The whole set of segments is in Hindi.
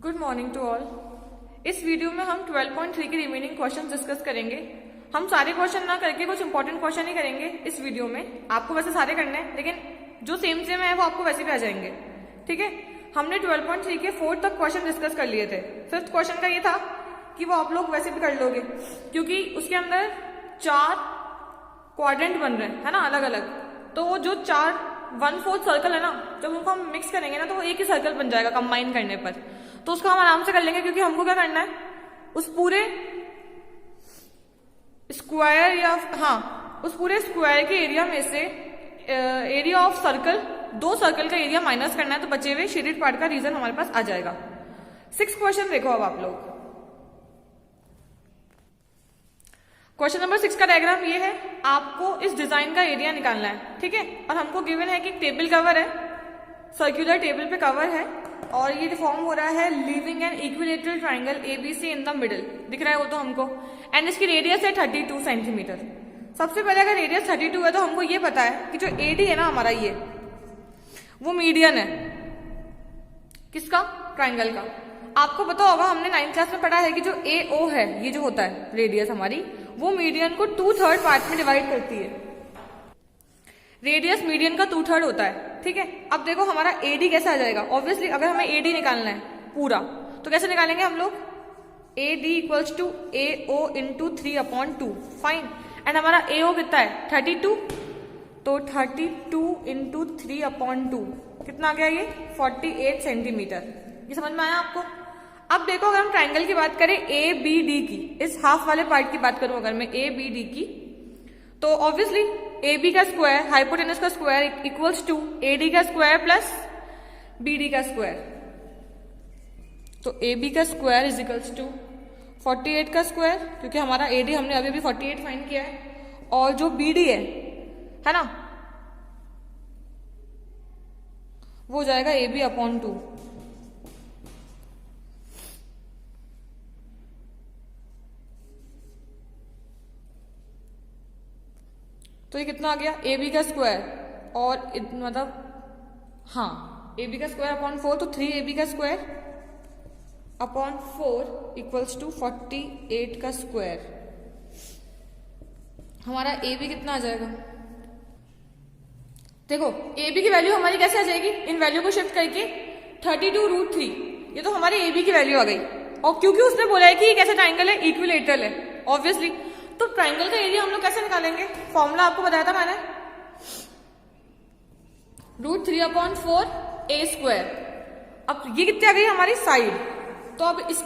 Good morning to all. इस वीडियो में हम 12.3 के रिमेनिंग क्वेश्चन डिस्कस करेंगे। हम सारे क्वेश्चन ना करके कुछ इंपॉर्टेंट क्वेश्चन ही करेंगे इस वीडियो में। आपको वैसे सारे करने हैं, लेकिन जो सेम है वो आपको वैसे भी आ जाएंगे। ठीक है, हमने 12.3 के 4 तक क्वेश्चन डिस्कस कर लिए थे। 5th क्वेश्चन का ये था कि वो आप लोग वैसे भी कर लोगे, क्योंकि उसके अंदर 4 क्वाड्रेंट बन रहे हैं, है ना, अलग अलग। तो वो जो 1/4 सर्कल है ना, जब उनको हम मिक्स करेंगे ना तो वो एक ही सर्कल बन जाएगा कंबाइन करने पर। तो उसको हम आराम से कर लेंगे, क्योंकि हमको क्या करना है, उस पूरे स्क्वायर उस पूरे स्क्वायर के एरिया में से एरिया ऑफ सर्कल 2 सर्कल का एरिया माइनस करना है, तो बचे हुए शेडेड पार्ट का रीजन हमारे पास आ जाएगा। 6 क्वेश्चन देखो अब आप लोग। क्वेश्चन नंबर 6 का डायग्राम ये है। आपको इस डिजाइन का एरिया निकालना है, ठीक है। और हमको गिवन है कि टेबल कवर है, सर्कुलर टेबल पे कवर है, और ये फॉर्म हो रहा है leaving an equilateral triangle ABC in the middle. दिख रहा है वो तो हमको, एंड इसकी रेडियस है 32 सेंटीमीटर। सबसे पहले अगर रेडियस 32 है तो हमको ये पता है कि जो एडी है ना हमारा, ये वो मीडियन है किसका, ट्राइंगल का। आपको पता होगा, हमने 9th क्लास में पढ़ा है कि जो AO है, ये जो होता है रेडियस हमारी, वो मीडियन को 2/3 पार्ट में डिवाइड करती है। रेडियस मीडियन का 2/3 होता है, ठीक है। अब देखो हमारा AD कैसे आ जाएगा। ऑब्वियसली अगर हमें AD निकालना है पूरा, तो कैसे निकालेंगे हम लोग, AD equals to AO into 3/2। Fine. And हमारा AO कितना है, 32, तो 32 इंटू 3/2 कितना आ गया, ये 48 सेंटीमीटर। ये समझ में आया आपको। अब देखो, अगर हम ट्राइंगल की बात करें ABD की, इस हाफ वाले पार्ट की बात करूं अगर मैं ABD की, तो ऑब्वियसली AB का स्क्वायर, हाइपोटेनस का स्क्वायर इक्वल्स टू AD का स्क्वायर प्लस BD का स्क्वायर। तो AB का स्क्वायर इज इक्वल्स टू 48 का स्क्वायर, क्योंकि हमारा AD हमने अभी भी 48 फाइंड किया है, और जो BD है ना, वो जाएगा AB/2। तो ये कितना आ गया, AB का स्क्वायर और मतलब AB का स्क्वायर अपॉन 4, तो 3AB का स्क्वायर अपॉन 4 इक्वल्स टू 48 का स्क्वायर। हमारा AB कितना आ जाएगा, देखो AB की वैल्यू हमारी कैसे आ जाएगी, इन वैल्यू को शिफ्ट करके 32√3। ये तो हमारी AB की वैल्यू आ गई। और क्योंकि उसने बोला है कि ये कैसा ट्राइंगल है, इक्विलेटरल है ऑब्वियसली, तो ट्राइंगल का एरिया हम लोग कैसे निकालेंगे, फॉर्मूला आपको बताया था मैंने, √3/4 A²। अब ये कितनी आ गई हमारी साइड, तो अब इस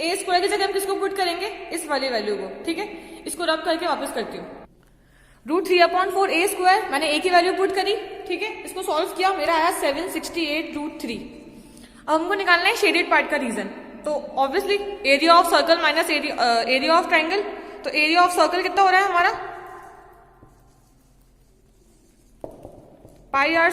A² की जगह हम किसको पुट करेंगे, इस वाली वैल्यू को, ठीक है। इसको रब करके वापस करती हूँ। √3/4 A², मैंने A की वैल्यू पुट करी, ठीक है। इसको सॉल्व किया, मेरा आया 768√3। अब हमको निकालना है शेडेड पार्ट का रीजन। तो obviously area of circle minus area of triangle, तो एरिया ऑफ सर्कल कितना हो रहा है हमारा, πr²,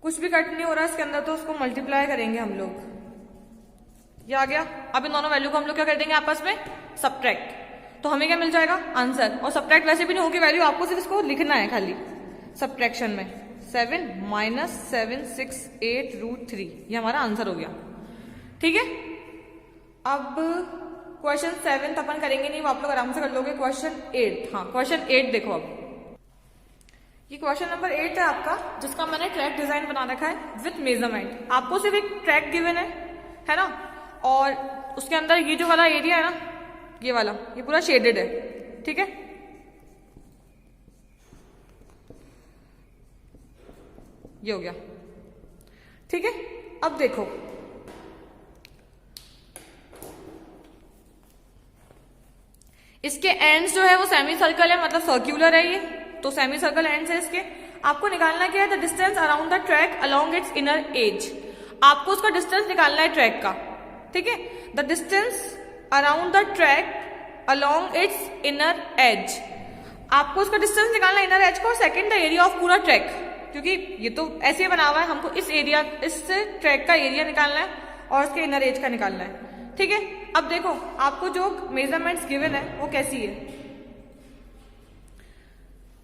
कुछ भी कट नहीं हो रहा इसके अंदर, तो उसको मल्टीप्लाई करेंगे हम लोग। ये आ गया। अब इन दोनों वैल्यू को हम लोग क्या कर देंगे आपस में, सब्ट्रैक्ट। तो हमें क्या मिल जाएगा, आंसर। और सब्ट्रैक्ट वैसे भी नहीं होगी वैल्यू, आपको सिर्फ इसको लिखना है खाली सब्ट्रैक्शन में। 7 - 768√3, ये हमारा आंसर हो गया, ठीक है। अब क्वेश्चन 7 अपन करेंगे नहीं, वो आप लोग आराम से कर लोगे। क्वेश्चन 8, क्वेश्चन 8 देखो। अब ये क्वेश्चन नंबर 8 है आपका, जिसका मैंने ट्रैक डिजाइन बना रखा है विथ मेजरमेंट। आपको सिर्फ एक ट्रैक गिवन है ना, और उसके अंदर ये जो वाला एरिया है ना, ये वाला, ये पूरा शेडेड है, ठीक है। ये हो गया, ठीक है। अब देखो, इसके एंड्स जो है वो सेमी सर्कल है, मतलब सर्क्यूलर है ये, तो सेमी सर्कल एंड्स है इसके। आपको निकालना क्या है, the distance around the track along it's inner as. आपको उसका डिस्टेंस निकालना है ट्रैक का, ठीक है। The distance around the track along it's inner as, आपको उसका डिस्टेंस निकालना है इनर एज को। और सेकंड द एरिया ऑफ पूरा ट्रैक, क्योंकि ये तो ऐसे बना हुआ है, हमको इस ट्रैक का एरिया निकालना है और उसके इनर एज का निकालना है, ठीक है। अब देखो, आपको जो मेजरमेंट्स गिवन है वो कैसी है,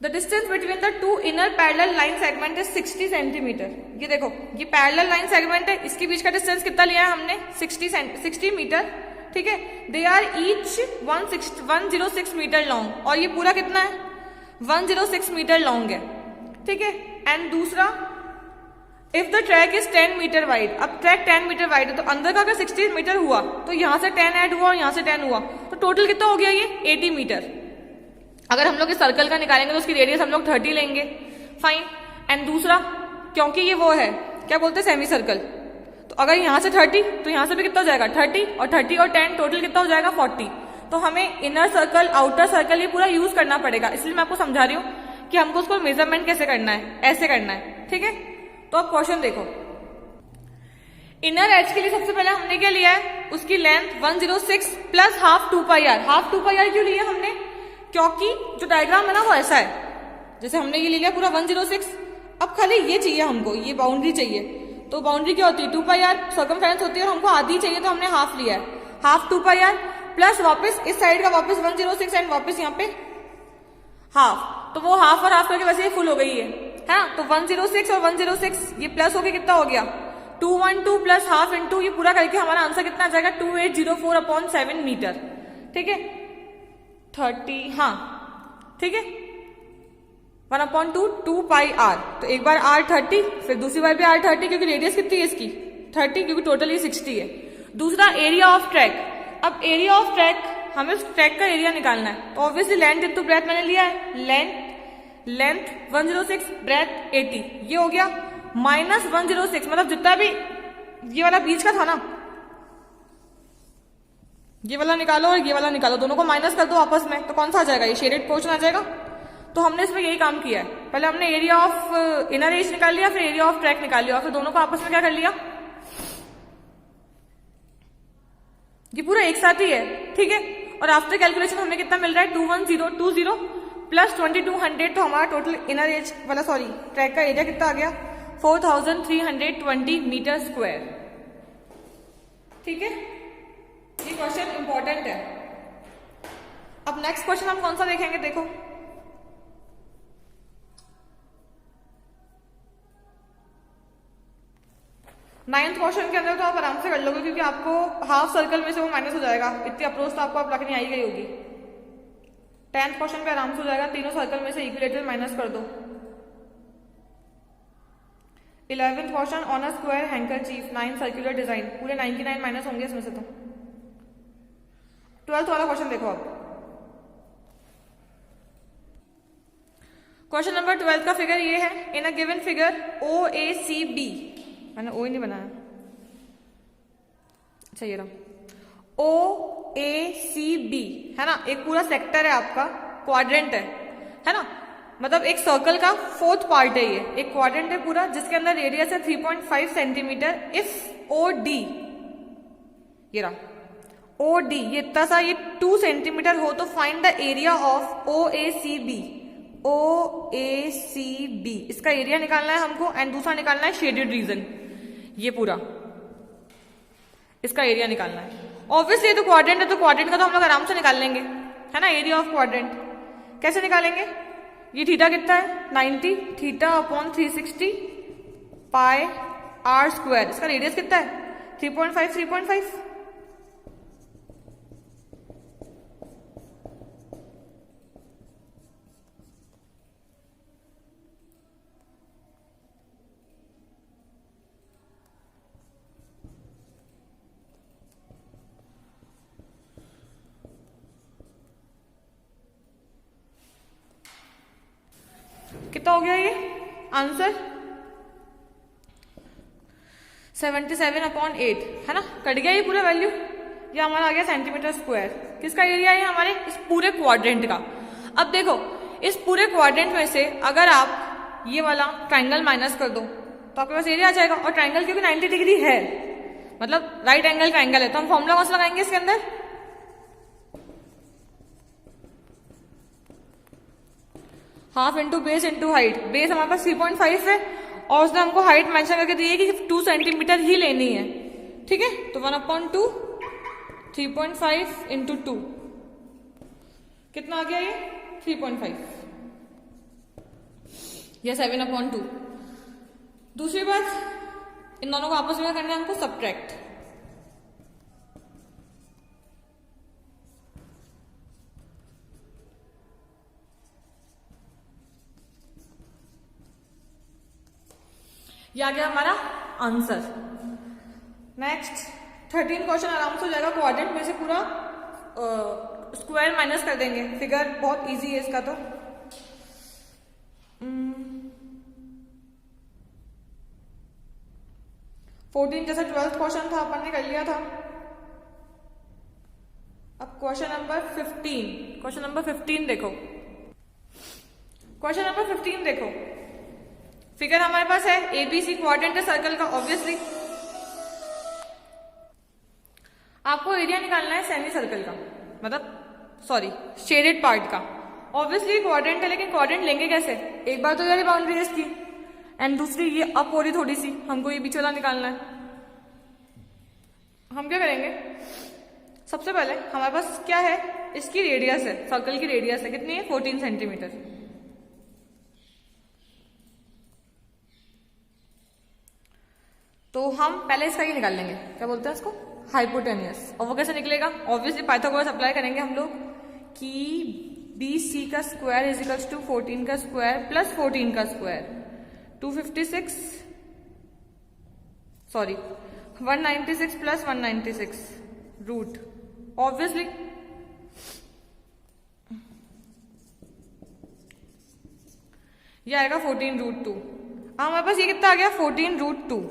the distance between the two inner parallel line segment is 60 centimetre. ये देखो, ये पैरेलल लाइन सेगमेंट है, इसके बीच का डिस्टेंस कितना लिया है हमने, 60 मीटर, ठीक है। They are each 106 metre long, और ये पूरा कितना है, 106 मीटर लॉन्ग है, ठीक है। एंड दूसरा, if the track is 10 metre wide, अब ट्रैक 10 मीटर वाइड है, तो अंदर का अगर 60 मीटर हुआ तो यहां से 10 ऐड हुआ और यहां से 10 हुआ, तो टोटल कितना हो गया ये 80 मीटर। अगर हम लोग इस सर्कल का निकालेंगे तो उसकी रेडियस हम लोग 30 लेंगे, फाइन। एंड दूसरा, क्योंकि ये वो है, क्या बोलते हैं, सेमी सर्कल, तो अगर यहां से 30 तो यहां से भी कितना हो जाएगा 30, और 30 और 10 टोटल कितना हो जाएगा 40। तो हमें इनर सर्कल आउटर सर्कल ये पूरा यूज करना पड़ेगा, इसलिए मैं आपको समझा रही हूँ कि हमको उसको मेजरमेंट कैसे करना है, ऐसे करना है, ठीक है। तो अब क्वेश्चन देखो, इनर एज के लिए सबसे पहले हमने क्या लिया है, उसकी length 106 plus half 2πr। Half 2πr क्यों लिया हमने, क्योंकि जो डायग्राम है ना वो ऐसा है, जैसे हमने ये ले लिया पूरा 106, अब खाली ये चाहिए हमको, ये बाउंड्री चाहिए, तो बाउंड्री क्या होती है 2πr, सर्कमफेरेंस होती है, और हमको आधी चाहिए तो हमने हाफ लिया है, हाफ 2πr प्लस वापस इस साइड का वापस 106 एंड वापस यहाँ पे हाफ, तो वो हाफ और हाफ करके वैसे ही फुल हो गई है ना। तो 106 और 106 ये प्लस होके कितना हो गया 212 प्लस हाफ इंटू, ये पूरा करके हमारा आंसर कितना आ जाएगा 2804/7 मीटर, ठीक है। 30, हाँ ठीक है, 1/2 2πr, तो एक बार r 30, फिर दूसरी बार भी r 30, क्योंकि रेडियस कितनी है इसकी 30, क्योंकि टोटली 60 है। दूसरा एरिया ऑफ ट्रैक, अब एरिया ऑफ ट्रैक हमें उस ट्रैक का एरिया निकालना है, तो ऑब्वियसली लेंथ इंटू ब्रेथ मैंने लिया है, लेंथ 106 ब्रेथ 80, ये हो गया माइनस 106, मतलब जितना भी ये वाला बीच का था ना, ये वाला निकालो और ये वाला निकालो, दोनों को माइनस कर दो आपस में, तो कौन सा आ जाएगा, ये शेडेड पोर्शन आ जाएगा। तो हमने इसमें यही काम किया है, पहले हमने एरिया ऑफ इनर एज निकाल लिया, फिर एरिया ऑफ ट्रैक निकाल लिया, और फिर दोनों को आपस में क्या कर लिया, ये पूरा एक साथ ही है, ठीक है। और आफ्टर कैलकुलेशन हमें कितना मिल रहा है 21020 प्लस 2200, तो हमारा टोटल इनर एज वाला सॉरी ट्रैक का एरिया कितना आ गया 4320 मीटर स्क्वायर, ठीक है। ये क्वेश्चन इंपॉर्टेंट है। अब नेक्स्ट क्वेश्चन हम कौन सा देखेंगे, देखो नाइन्थ क्वेश्चन के अंदर तो आप आराम से कर लोगे, क्योंकि आपको हाफ सर्कल में से वो माइनस हो जाएगा, इतनी अप्रोच तो आपको आप रखनी आई गई होगी। 10th क्वेश्चन पे आराम से हो जाएगा, तीनों सर्कल में से इक्विलेटरल माइनस कर दो। 11th question on a square handkerchief 9 circular design, पूरे 99 माइनस होंगे इसमें से। तो 12th वाला क्वेश्चन देखो अब, क्वेश्चन नंबर 12 का फिगर ये है, इन अ गिवन फिगर OACB, मैंने ओ ही नहीं बनाया, अच्छा ये रहा OACB है ना, एक पूरा सेक्टर है आपका, क्वाड्रेंट है ना, मतलब एक सर्कल का 4th पार्ट है ये, एक क्वाड्रेंट है पूरा, जिसके अंदर रेडियस है 3.5 सेंटीमीटर। इफ OD, ये रहा OD, ये इतना सा, ये 2 सेंटीमीटर हो, तो find the area of OACB। इसका एरिया निकालना है हमको, एंड दूसरा निकालना है शेडेड रीजन, ये पूरा इसका एरिया निकालना है। ऑब्वियसली ये तो क्वाड्रेंट है, तो क्वाड्रेंट का तो हम लोग आराम से निकाल लेंगे, है ना। एरिया ऑफ क्वाड्रेंट कैसे निकालेंगे, ये थीटा कितना है 90, थीटा अपॉन 360 पाई r स्क्वायर, इसका रेडियस कितना है 3.5। कितना हो गया ये आंसर 77/8 है ना, कट गया ये पूरा वैल्यू, ये हमारा आ गया सेंटीमीटर स्क्वायर। किसका एरिया है हमारे इस पूरे क्वाड्रेंट का। अब देखो इस पूरे क्वाड्रेंट में से अगर आप ये वाला ट्राइंगल माइनस कर दो तो आपके पास एरिया आ जाएगा, और ट्राइंगल क्योंकि 90 डिग्री है, मतलब राइट एंगल ट्राइंगल है, तो हम फॉर्मूला कौन सा लगाएंगे इसके अंदर, half into base into height. Base हमारे पास 3.5 है, और उसने हमको हाइट मेंशन करके दी है कि 2 सेंटीमीटर ही लेनी है, ठीक है। तो 1/2 3.5 इंटू 2 कितना आ गया ये 3.5। या 7/2। दूसरी बात, इन दोनों को आपस में करना है हमको सब्ट्रैक्ट। ये आ गया हमारा आंसर। नेक्स्ट 13 क्वेश्चन आराम से हो जाएगा। क्वाड्रेंट में से पूरा स्क्वायर माइनस कर देंगे। फिगर बहुत इजी है इसका। तो 14 जैसा 12th क्वेश्चन था, अपन ने कर लिया था। अब क्वेश्चन नंबर 15। क्वेश्चन नंबर 15 देखो। क्वेश्चन नंबर 15 देखो। फिगर हमारे पास है एबीसी, क्वाड्रेंट है सर्कल का। ऑब्वियसली आपको एरिया निकालना है सेमी सर्कल का, मतलब सॉरी शेडेड पार्ट का। ऑब्वियसली क्वाड्रेंट है, लेकिन क्वाड्रेंट लेंगे कैसे? एक बार तो यार बाउंड्री है इसकी, एंड दूसरी ये अप हो रही थोड़ी सी, हमको ये बीच वाला निकालना है। हम क्या करेंगे, सबसे पहले हमारे पास क्या है, इसकी रेडियस है, सर्कल की रेडियस है कितनी है 14 सेंटीमीटर। तो हम पहले इसका ये निकाल लेंगे, क्या बोलते हैं इसको, हाइपोटेनियस। और वो कैसे निकलेगा? ऑब्वियसली पाइथागोरस अप्लाई करेंगे हम लोग कि BC का स्क्वायर इज इक्वल्स टू 14 का स्क्वायर प्लस 14 का square 256 sorry 196 plus 196 root. Obviously ये आएगा 14√2। हमारे पास ये कितना आ गया 14√2।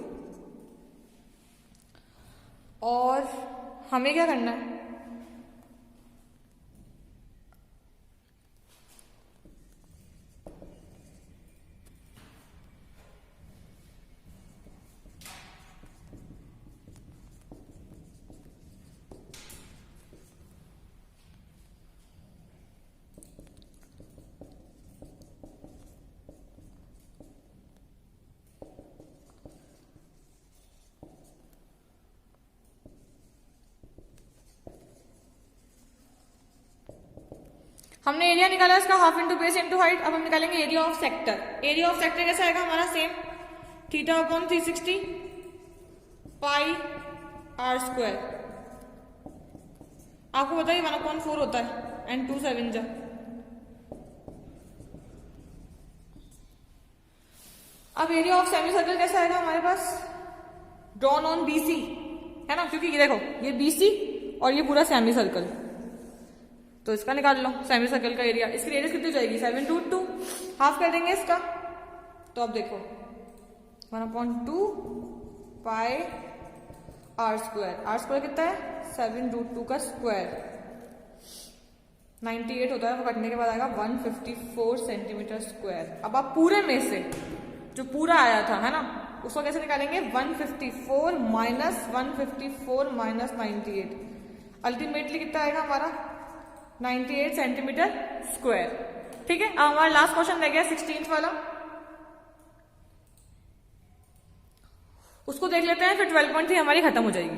और हमें क्या करना है, हमने एरिया निकाला इसका half into base into height. अब हम निकालेंगे area of sector. Area of sector कैसा आएगा हमारा, सेम θ/360 पाई r स्क्वायर। आपको बताइए 1/4 होता है एंड 2 7 जा। अब एरिया ऑफ सेमी सर्कल कैसा आएगा हमारे पास, ड्रॉन ऑन BC है ना, क्योंकि ये देखो ये BC और ये पूरा सेमी सर्कल, तो इसका निकाल लो सेमी सर्कल का एरिया। इसकी रेडियस कितनी हो जाएगी 7√2, हाफ कर देंगे इसका। तो अब देखो 1/2 पाई r स्क्वायर। r स्क्वायर कितना है 7√2 का स्क्वायर 98 होता है, वो कटने के बाद आएगा 154 सेंटीमीटर स्क्वायर। अब आप पूरे में से जो पूरा आया था है ना, उसको कैसे निकालेंगे, 154 माइनस 154 माइनस 98, अल्टीमेटली कितना आएगा हमारा 98 सेंटीमीटर स्क्वायर। ठीक है, अब हमारा लास्ट क्वेश्चन रह गया 16th वाला, उसको देख लेते हैं, फिर 12.3 हमारी खत्म हो जाएगी।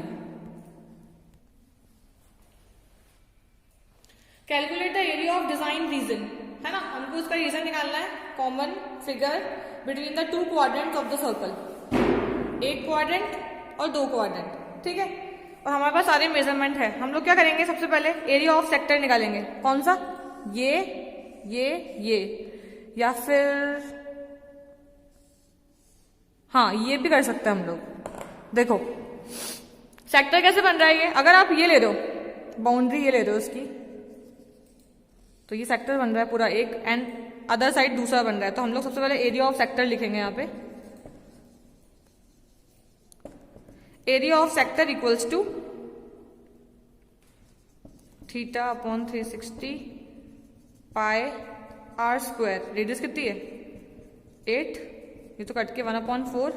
Calculate the area of design region है ना, हमको इसका रीजन निकालना है, common figure between the 2 quadrants of the circle, एक क्वाड्रेंट और 2 क्वाड्रेंट। ठीक है, और हमारे पास सारे मेजरमेंट है। हम लोग क्या करेंगे, सबसे पहले एरिया ऑफ सेक्टर निकालेंगे। कौन सा, ये या फिर हाँ ये भी कर सकते हैं हम लोग। देखो सेक्टर कैसे बन रहा है ये, अगर आप ये ले रहे हो बाउंड्री, ये ले रहे हो उसकी, तो ये सेक्टर बन रहा है पूरा एक, एंड अदर साइड दूसरा बन रहा है। तो हम लोग सबसे पहले एरिया ऑफ सेक्टर लिखेंगे यहाँ पे। Area of sector equals to θ/360 pi r square. Radius कितनी है 8, ये तो कट के 1/4,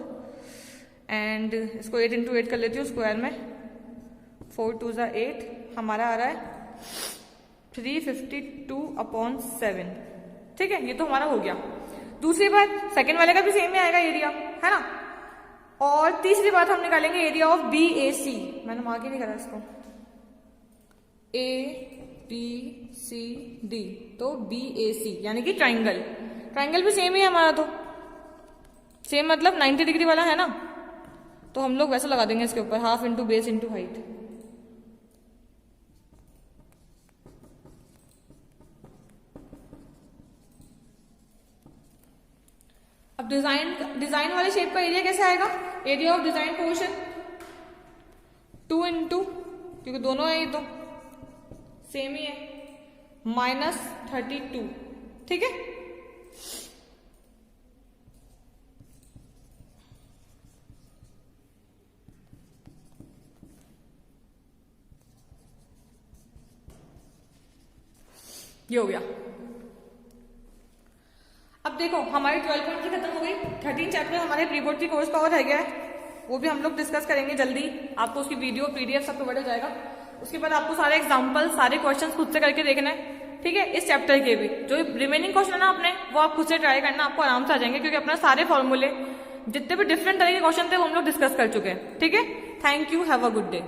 एंड इसको 8 × 8 कर लेती हूँ स्क्वायर में, 4 2 = 8, हमारा आ रहा है 352/7। ठीक है, ये तो हमारा हो गया। दूसरी बात, सेकंड वाले का भी सेम ही आएगा एरिया है ना। और तीसरी बात हम निकालेंगे एरिया ऑफ BAC। मैंने मार्क ही नहीं करा इसको, ABCD, तो BAC यानी कि ट्राइंगल। ट्राइंगल भी सेम ही है हमारा, तो सेम मतलब 90 डिग्री वाला है ना, तो हम लोग वैसा लगा देंगे इसके ऊपर, half into base into height. अब डिजाइन वाले शेप का एरिया कैसे आएगा? Area of design portion 2 into, क्योंकि दोनों है ये तो सेम ही है, -32, ठीक है। ये हो गया। अब देखो हमारी 12 पॉइंट की खत्म हो गई, 13 चैप्टर हमारे प्री बोर्ड की कोर्स पावर रह गया है, वो भी हम लोग डिस्कस करेंगे जल्दी। आपको उसकी वीडियो PDF सब प्रोवाइड हो जाएगा। उसके बाद आपको सारे एग्जाम्पल सारे क्वेश्चन खुद से करके देखना है, ठीक है। इस चैप्टर के भी जो रिमेनिंग क्वेश्चन है ना अपने, वो आप खुद से ट्राई करना, आपको आराम से आ जाएंगे, क्योंकि अपना सारे फॉर्मूले जितने भी डिफरेंट तरह के क्वेश्चन थे वो हम लोग डिस्कस कर चुके हैं, ठीक है। Thank you, have a good day.